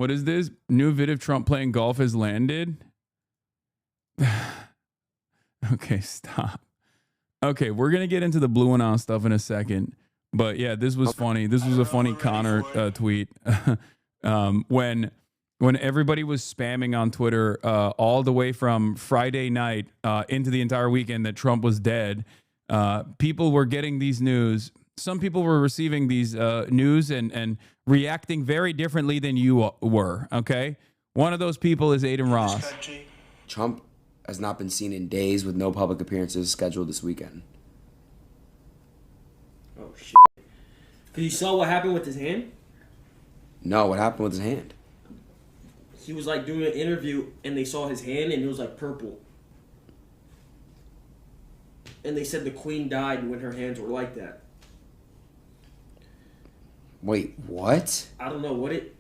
What is this? New vid of Trump playing golf has landed. Okay, stop. Okay, we're going to get into the blue and on stuff in a second. But yeah, this was funny. This was a funny Connor tweet. When everybody was spamming on Twitter all the way from Friday night into the entire weekend that Trump was dead, people were getting these news. Some people were receiving these news and reacting very differently than you were, okay? One of those people is Aiden Ross. Trump has not been seen in days with no public appearances scheduled this weekend. Oh, shit. Because you saw what happened with his hand? No, what happened with his hand? He was like doing an interview and they saw his hand and it was like purple. And they said the queen died when her hands were like that. Wait, what? I don't know what it...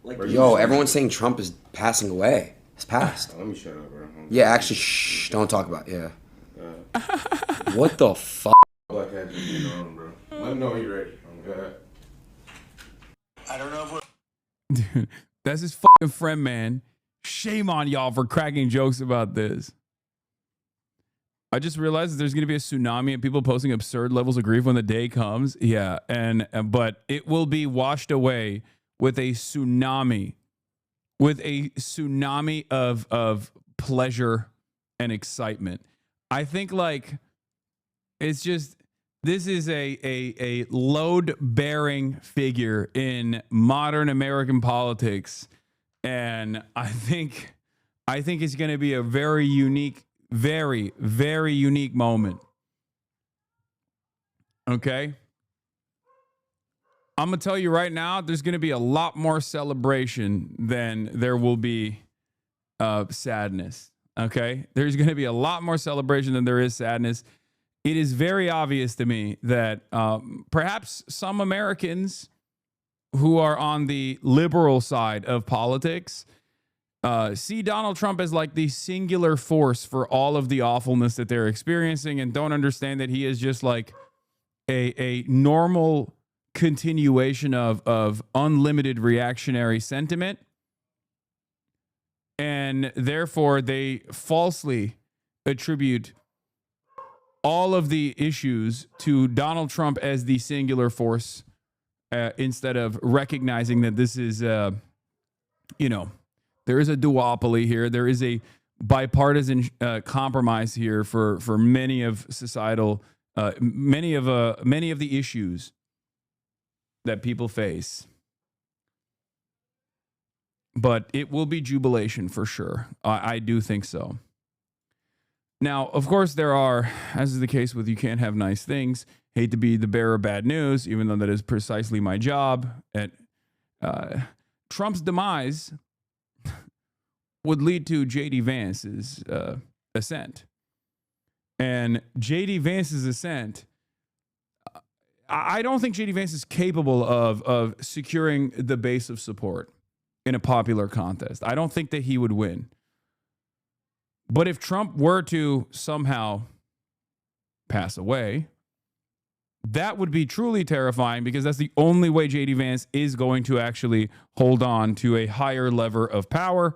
Like, yo, everyone's saying Trump is passing away. He's passed. Let me shut up, bro. Yeah, actually, shh, don't talk about it. Yeah. What the fuck? Black hat just getting on, bro. Let me know when you're ready. I don't know if we're... Dude, that's his fucking friend, man. Shame on y'all for cracking jokes about this. I just realized that there's going to be a tsunami of people posting absurd levels of grief when the day comes. Yeah, but it will be washed away with a tsunami. With a tsunami of pleasure and excitement. I think like it's just this is a load-bearing figure in modern American politics, and I think it's going to be a very unique, very, very unique moment. Okay? I'm going to tell you right now, there's going to be a lot more celebration than there will be sadness. Okay? There's going to be a lot more celebration than there is sadness. It is very obvious to me that perhaps some Americans who are on the liberal side of politics see Donald Trump as like the singular force for all of the awfulness that they're experiencing and don't understand that he is just like a normal continuation of unlimited reactionary sentiment. And therefore, they falsely attribute all of the issues to Donald Trump as the singular force instead of recognizing that this is, there is a duopoly here. There is a bipartisan compromise here for many of societal, many of the issues that people face. But it will be jubilation for sure. I do think so. Now, of course, there are, as is the case with you can't have nice things, hate to be the bearer of bad news, even though that is precisely my job. Trump's demise would lead to J.D. Vance's ascent. And J.D. Vance's ascent, I don't think J.D. Vance is capable of securing the base of support in a popular contest. I don't think that he would win. But if Trump were to somehow pass away, that would be truly terrifying because that's the only way J.D. Vance is going to actually hold on to a higher lever of power.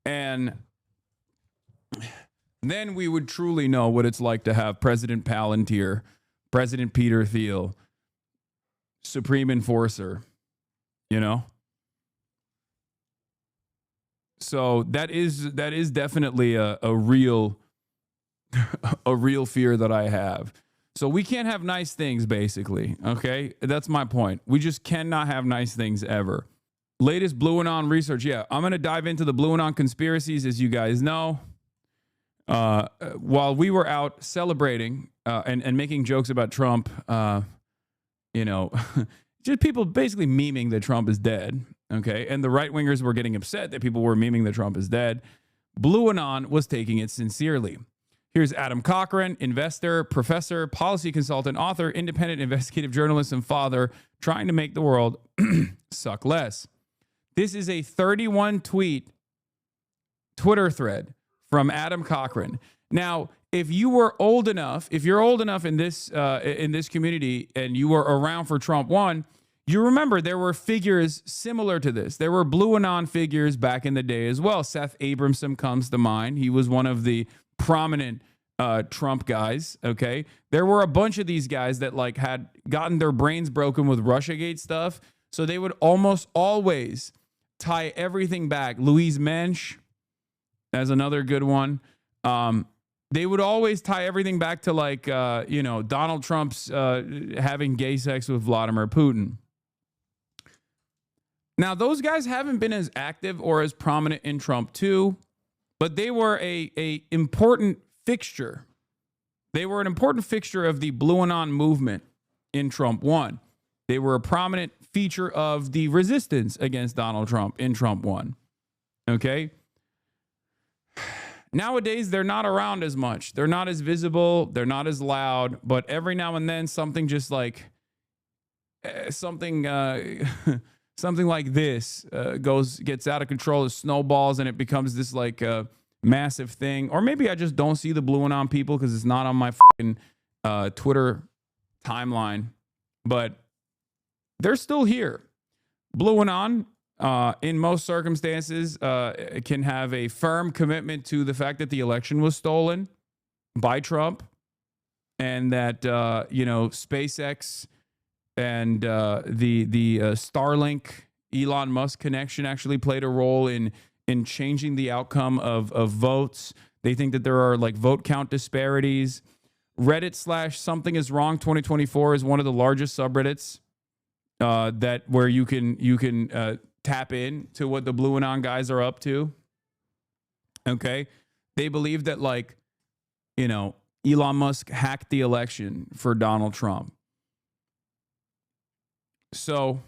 And then we would truly know what it's like to have President Palantir, President Peter Thiel, Supreme Enforcer, So that is definitely a real fear that I have. So we can't have nice things, basically. Okay, that's my point. We just cannot have nice things ever. Latest Blue Anon research. Yeah, I'm gonna dive into the Blue Anon conspiracies, as you guys know. While we were out celebrating and making jokes about Trump, just people basically memeing that Trump is dead. Okay, and the right wingers were getting upset that people were memeing that Trump is dead. Blue Anon was taking it sincerely. Here's Adam Cochran, investor, professor, policy consultant, author, independent investigative journalist, and father, trying to make the world suck less. This is a 31 tweet Twitter thread from Adam Cochran. Now, if you're old enough in this community and you were around for Trump 1, You remember there were figures similar to this. There were Blue Anon figures back in the day as well. Seth Abramson comes to mind. He was one of the prominent Trump guys. Okay. There were a bunch of these guys that like had gotten their brains broken with Russiagate stuff. So they would almost always tie everything back. Louise Mensch, as another good one. They would always tie everything back to like, Donald Trump's having gay sex with Vladimir Putin. Now, those guys haven't been as active or as prominent in Trump 2, but they were a important fixture. They were an important fixture of the Blue Anon movement in Trump 1. They were a prominent feature of the resistance against Donald Trump in Trump 1. Okay? Nowadays, they're not around as much. They're not as visible. They're not as loud. But every now and then, something just like something like this gets out of control, it snowballs, and it becomes this like massive thing. Or maybe I just don't see the Blue Anon people because it's not on my fucking Twitter timeline. But they're still here. Blue Anon, in most circumstances, can have a firm commitment to the fact that the election was stolen by Trump, and that SpaceX and the Starlink Elon Musk connection actually played a role in changing the outcome of votes. They think that there are like vote count disparities. Reddit / something is wrong 2024 is one of the largest subreddits where you can tap in to what the Blue Anon guys are up to. Okay. They believe that Elon Musk hacked the election for Donald Trump. So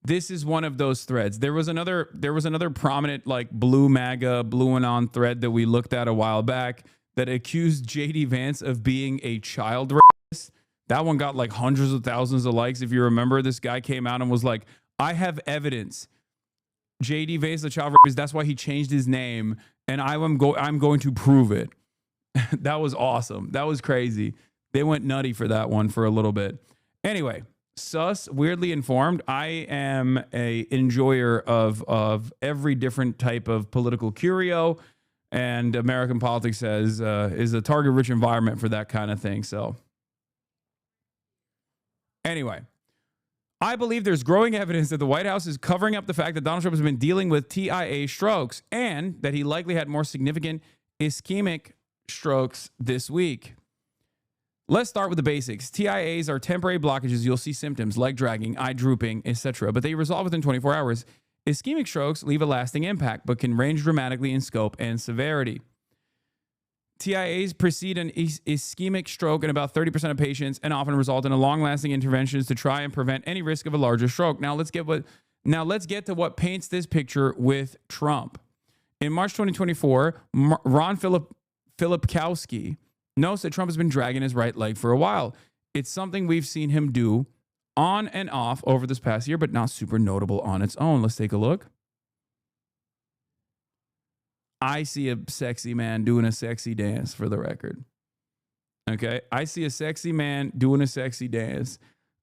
this is one of those threads. There was another prominent like Blue MAGA, Blue Anon thread that we looked at a while back that accused JD Vance of being a child rapist. That one got like hundreds of thousands of likes. If you remember, this guy came out and was like, I have evidence. JD Vance, the child rapist, that's why he changed his name, and I'm going to prove it. That was awesome. That was crazy. They went nutty for that one for a little bit. Anyway, sus, weirdly informed. I am a enjoyer of every different type of political curio, and American politics is a target-rich environment for that kind of thing. So anyway, I believe there's growing evidence that the White House is covering up the fact that Donald Trump has been dealing with TIA strokes, and that he likely had more significant ischemic strokes this week. Let's start with the basics. TIAs are temporary blockages. You'll see symptoms, leg dragging, eye drooping, etc., but they resolve within 24 hours. Ischemic strokes leave a lasting impact, but can range dramatically in scope and severity. TIAs precede an ischemic stroke in about 30% of patients and often result in a long-lasting interventions to try and prevent any risk of a larger stroke. Now let's get to what paints this picture with Trump. In March 2024, Ron Filipkowski notes that Trump has been dragging his right leg for a while. It's something we've seen him do on and off over this past year, but not super notable on its own. Let's take a look. I see a sexy man doing a sexy dance, for the record. Okay? I see a sexy man doing a sexy dance.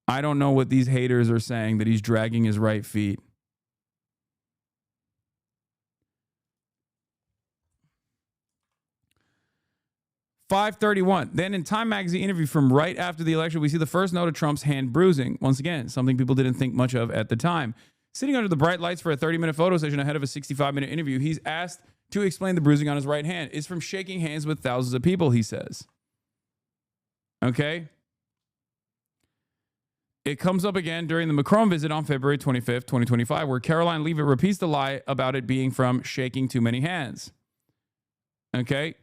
I don't know what these haters are saying that he's dragging his right feet. .531. Then in Time magazine interview from right after the election, we see the first note of Trump's hand bruising. Once again, something people didn't think much of at the time. Sitting under the bright lights for a 30-minute photo session ahead of a 65-minute interview, he's asked to explain the bruising on his right hand. It's from shaking hands with thousands of people, he says. Okay? It comes up again during the Macron visit on February 25th, 2025, where Caroline Leavitt repeats the lie about it being from shaking too many hands. Okay?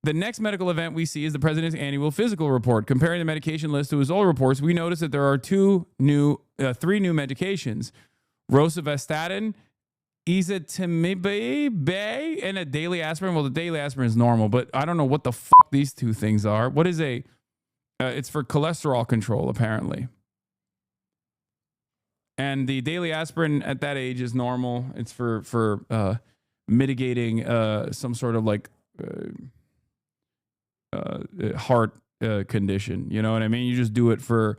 The next medical event we see is the president's annual physical report. Comparing the medication list to his old reports, we notice that there are three new medications: rosuvastatin, ezetimibe, and a daily aspirin. Well, the daily aspirin is normal, but I don't know what the fuck these two things are. What is it's for cholesterol control, apparently. And the daily aspirin at that age is normal. It's for mitigating some sort of like heart condition. You know what I mean? You just do it for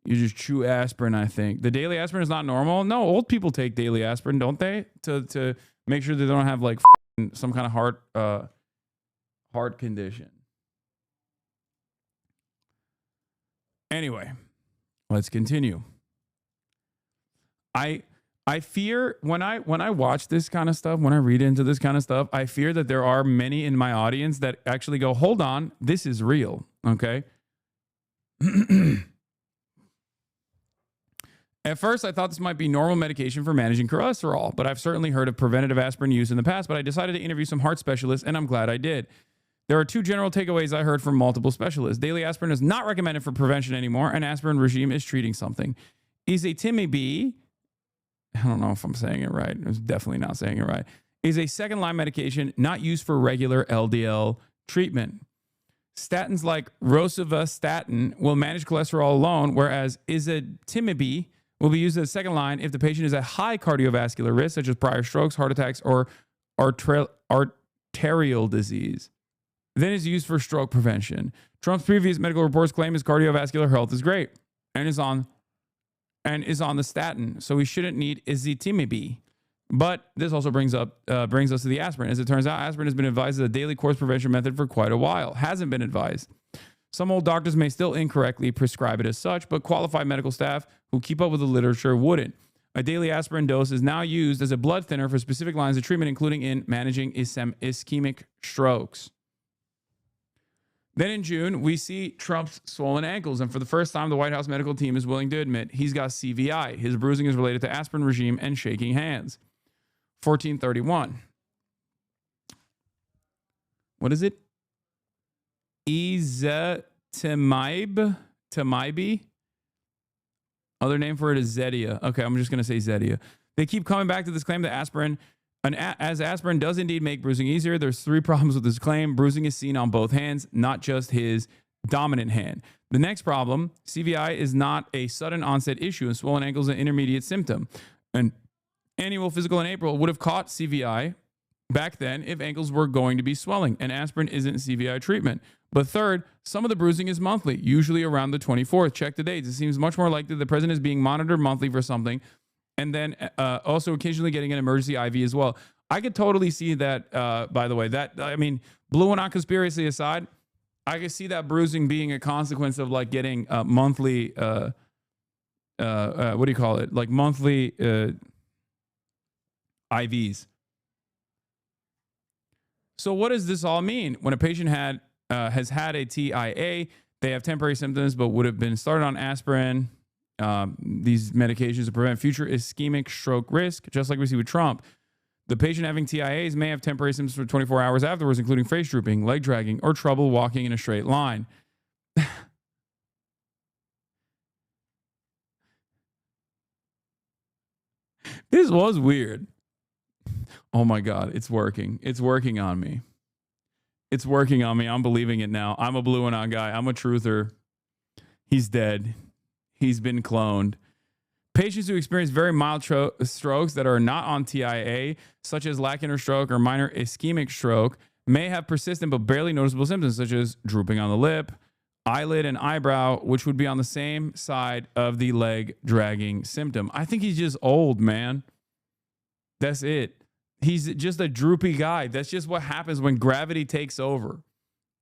You just chew aspirin, I think. The daily aspirin is not normal. No, old people take daily aspirin, don't they? To make sure they don't have like some kind of heart condition. Anyway, let's continue. I fear when I watch this kind of stuff, when I read into this kind of stuff, I fear that there are many in my audience that actually go, hold on, this is real. Okay. At first, I thought this might be normal medication for managing cholesterol, but I've certainly heard of preventative aspirin use in the past, but I decided to interview some heart specialists, and I'm glad I did. There are two general takeaways I heard from multiple specialists. Daily aspirin is not recommended for prevention anymore. An aspirin regime is treating something. Ezetimibe, I don't know if I'm saying it right. I'm definitely not saying it right. Is a second-line medication not used for regular LDL treatment. Statins like rosuvastatin will manage cholesterol alone, whereas ezetimibe will be used as a second line if the patient is at high cardiovascular risk, such as prior strokes, heart attacks, or arterial disease. Then is used for stroke prevention. Trump's previous medical reports claim his cardiovascular health is great and is on the statin, so we shouldn't need ezetimibe. But this also brings us to the aspirin. As it turns out, aspirin has been advised as a daily course prevention method for quite a while. Hasn't been advised. Some old doctors may still incorrectly prescribe it as such, but qualified medical staff who keep up with the literature wouldn't. A daily aspirin dose is now used as a blood thinner for specific lines of treatment, including in managing ischemic strokes. Then in June, we see Trump's swollen ankles, and for the first time, the White House medical team is willing to admit he's got CVI. His bruising is related to aspirin regime and shaking hands. 1431. What is it? Ezetimibe? Other name for it is Zetia. Okay, I'm just going to say Zetia. They keep coming back to this claim that as aspirin does indeed make bruising easier. There's three problems with this claim. Bruising is seen on both hands, not just his dominant hand. The next problem, CVI is not a sudden onset issue, and swollen ankles is an intermediate symptom. An annual physical in April would have caught CVI back then if ankles were going to be swelling, and aspirin isn't CVI treatment. But third, some of the bruising is monthly, usually around the 24th. Check the dates. It seems much more likely the president is being monitored monthly for something, and then also occasionally getting an emergency IV as well. I could totally see that, by the way. Blue and not conspiracy aside, I could see that bruising being a consequence of like getting monthly, what do you call it? Like monthly IVs. So what does this all mean? When a patient has had a TIA, they have temporary symptoms but would have been started on aspirin, these medications to prevent future ischemic stroke risk, just like we see with Trump. The patient having TIAs may have temporary symptoms for 24 hours afterwards, including face drooping, leg dragging, or trouble walking in a straight line. This was weird. Oh my God, it's working. It's working on me. It's working on me. I'm believing it now. I'm a blue and on guy. I'm a truther. He's dead. He's been cloned. Patients who experience very mild strokes that are not on TIA, such as lack inner stroke or minor ischemic stroke, may have persistent but barely noticeable symptoms, such as drooping on the lip, eyelid, and eyebrow, which would be on the same side of the leg dragging symptom. I think he's just old, man. That's it. He's just a droopy guy. That's just what happens when gravity takes over.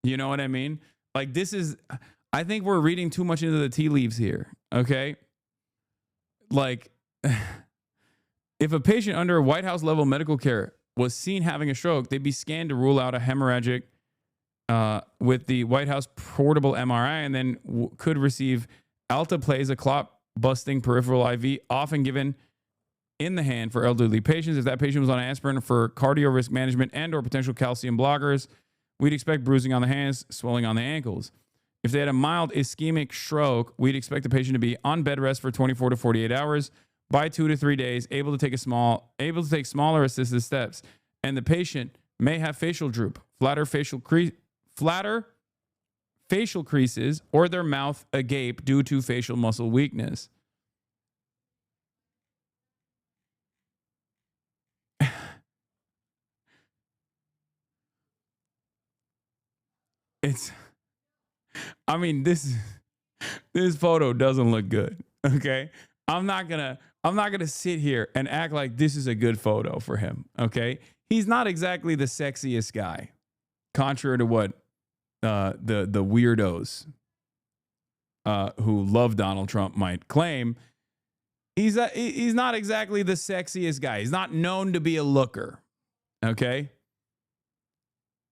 You know what I mean? Like I think we're reading too much into the tea leaves here. Okay. Like if a patient under White House level medical care was seen having a stroke, they'd be scanned to rule out a hemorrhagic with the White House portable MRI, and then could receive alteplase, a clot busting peripheral IV, often given in the hand for elderly patients. If that patient was on aspirin for cardio risk management and or potential calcium blockers, we'd expect bruising on the hands, swelling on the ankles. If they had a mild ischemic stroke, we'd expect the patient to be on bed rest for 24 to 48 hours, by 2 to 3 days, able to take smaller assisted steps, and the patient may have facial droop, flatter facial creases, or their mouth agape due to facial muscle weakness. This photo doesn't look good. Okay. I'm not gonna sit here and act like this is a good photo for him. Okay. He's not exactly the sexiest guy, contrary to what the weirdos who love Donald Trump might claim. He's not exactly the sexiest guy. He's not known to be a looker. Okay.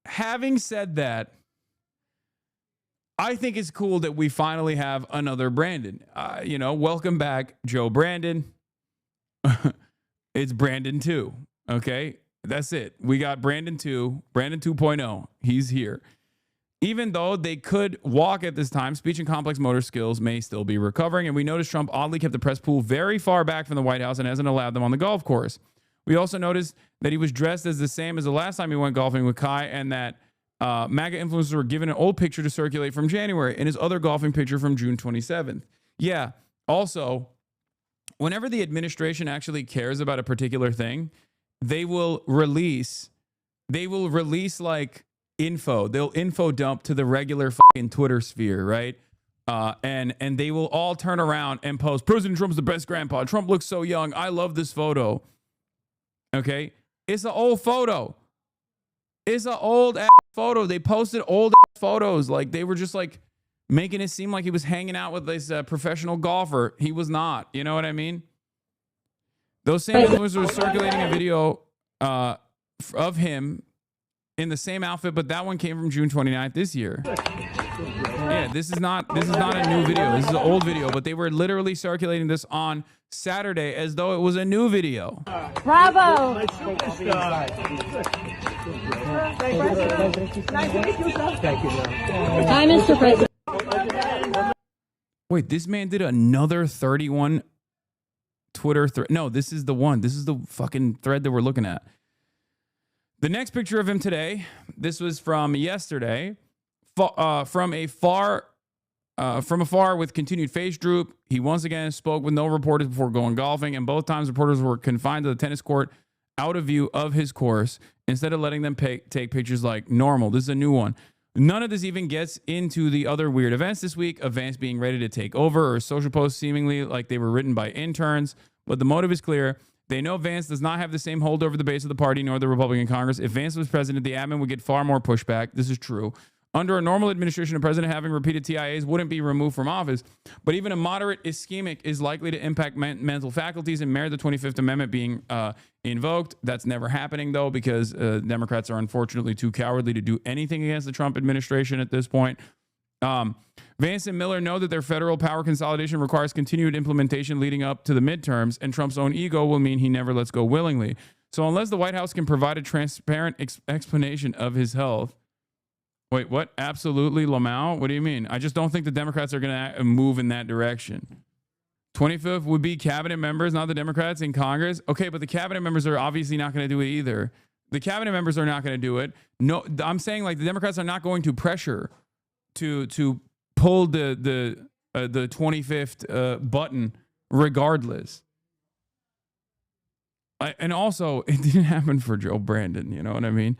Having said that, I think it's cool that we finally have another Brandon. Welcome back, Joe Brandon. It's Brandon 2. Okay. That's it. We got Brandon 2, Brandon 2.0. He's here. Even though they could walk at this time, speech and complex motor skills may still be recovering. And we noticed Trump oddly kept the press pool very far back from the White House and hasn't allowed them on the golf course. We also noticed that he was dressed as the same as the last time he went golfing with Kai, and that MAGA influencers were given an old picture to circulate from January and his other golfing picture from June 27th. Yeah. Also, whenever the administration actually cares about a particular thing, they will release like info. They'll info dump to the regular fucking Twitter sphere, right? And they will all turn around and post, President Trump's the best grandpa. Trump looks so young. I love this photo. Okay? It's an old photo. It's an old ass photo. They posted old ass photos. Like, they were just like making it seem like he was hanging out with this professional golfer. He was not. You know what I mean? Those same influencers were circulating a video of him in the same outfit, but that one came from June 29th this year. Yeah, this is not a new video. This is an old video, but they were literally circulating this on Saturday as though it was a new video. Bravo! Hi, Mr. President. Wait, this man did another 31 Twitter thread. No, this is the one. This is the fucking thread that we're looking at. The next picture of him today, this was from yesterday, from afar with continued face droop. He once again spoke with no reporters before going golfing, and both times reporters were confined to the tennis court out of view of his course instead of letting them take pictures like normal. This is a new one. None of this even gets into the other weird events this week, of Vance being ready to take over, or social posts seemingly like they were written by interns. But the motive is clear. They know Vance does not have the same hold over the base of the party nor the Republican Congress. If Vance was president, the admin would get far more pushback. This is true. Under a normal administration, a president having repeated TIAs wouldn't be removed from office. But even a moderate ischemic is likely to impact mental faculties and merit the 25th Amendment being invoked. That's never happening, though, because Democrats are unfortunately too cowardly to do anything against the Trump administration at this point. Vance and Miller know that their federal power consolidation requires continued implementation leading up to the midterms, and Trump's own ego will mean he never lets go willingly. So unless the White House can provide a transparent explanation of his health. Wait, what? Absolutely, Lamau? What do you mean? I just don't think the Democrats are going to move in that direction. 25th would be cabinet members, not the Democrats in Congress. Okay, but the cabinet members are obviously not going to do it either. The cabinet members are not going to do it. No, I'm saying like the Democrats are not going to pressure to pull the 25th button regardless. And also, it didn't happen for Joe Brandon. You know what I mean?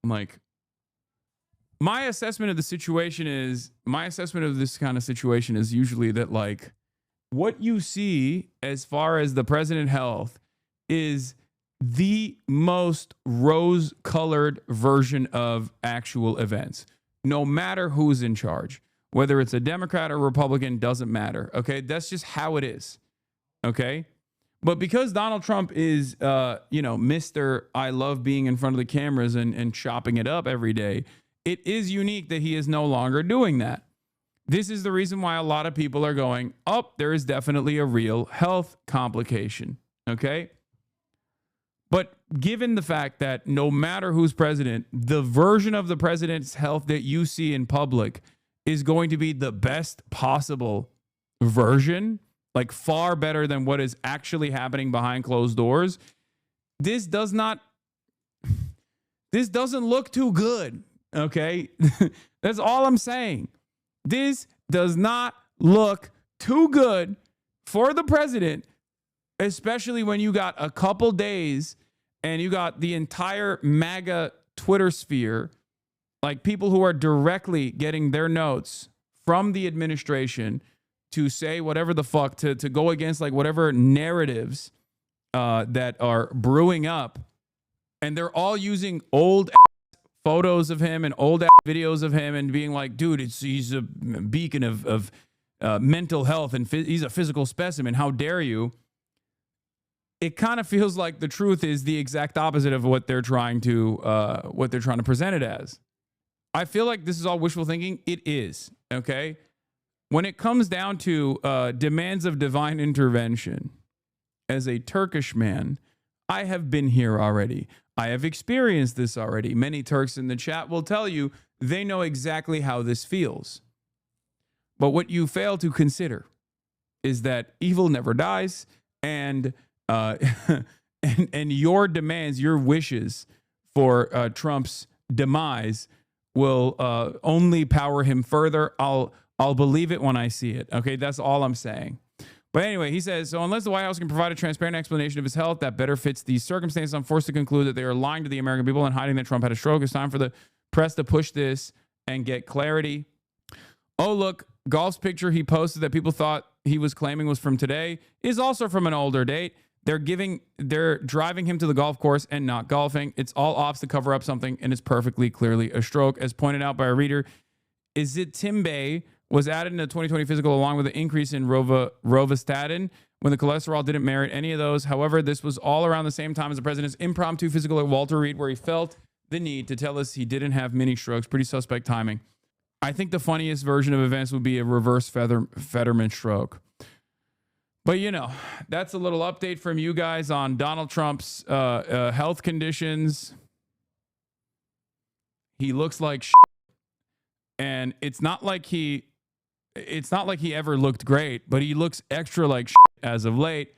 Like, my assessment of this kind of situation is usually that, like, what you see as far as the president health is the most rose-colored version of actual events. No matter who's in charge, whether it's a Democrat or Republican, doesn't matter. Okay, that's just how it is. Okay, but because Donald Trump is, Mr. I love being in front of the cameras and chopping it up every day, it is unique that he is no longer doing that. This is the reason why a lot of people are going, oh, there is definitely a real health complication. Okay. But given the fact that no matter who's president, the version of the president's health that you see in public is going to be the best possible version, like far better than what is actually happening behind closed doors. This doesn't look too good. Okay. That's all I'm saying. This does not look too good for the president, especially when you got a couple days and you got the entire MAGA Twitter sphere, like people who are directly getting their notes from the administration to say whatever the fuck, to go against like whatever narratives that are brewing up. And they're all using old photos of him and old videos of him and being like, dude, he's a beacon of mental health and he's a physical specimen. How dare you? It kind of feels like the truth is the exact opposite of what they're trying to present it as. I feel like this is all wishful thinking. It is, okay? When it comes down to demands of divine intervention, as a Turkish man, I have been here already. I have experienced this already. Many Turks in the chat will tell you they know exactly how this feels. But what you fail to consider is that evil never dies, and and your demands, your wishes for Trump's demise will only power him further. I'll believe it when I see it. Okay, that's all I'm saying. But anyway, he says, so unless the White House can provide a transparent explanation of his health that better fits these circumstances, I'm forced to conclude that they are lying to the American people and hiding that Trump had a stroke. It's time for the press to push this and get clarity. Oh, look, golf's picture he posted that people thought he was claiming was from today is also from an older date. They're driving him to the golf course and not golfing. It's all ops to cover up something, and it's perfectly clearly a stroke. As pointed out by a reader, Izitimbe was added in the 2020 physical along with an increase in rovastatin when the cholesterol didn't merit any of those. However, this was all around the same time as the president's impromptu physical at Walter Reed, where he felt the need to tell us he didn't have mini strokes. Pretty suspect timing. I think the funniest version of events would be a reverse Fetterman stroke. But, you know, that's a little update from you guys on Donald Trump's health conditions. He looks like shit. And it's not like he ever looked great, but he looks extra like shit as of late.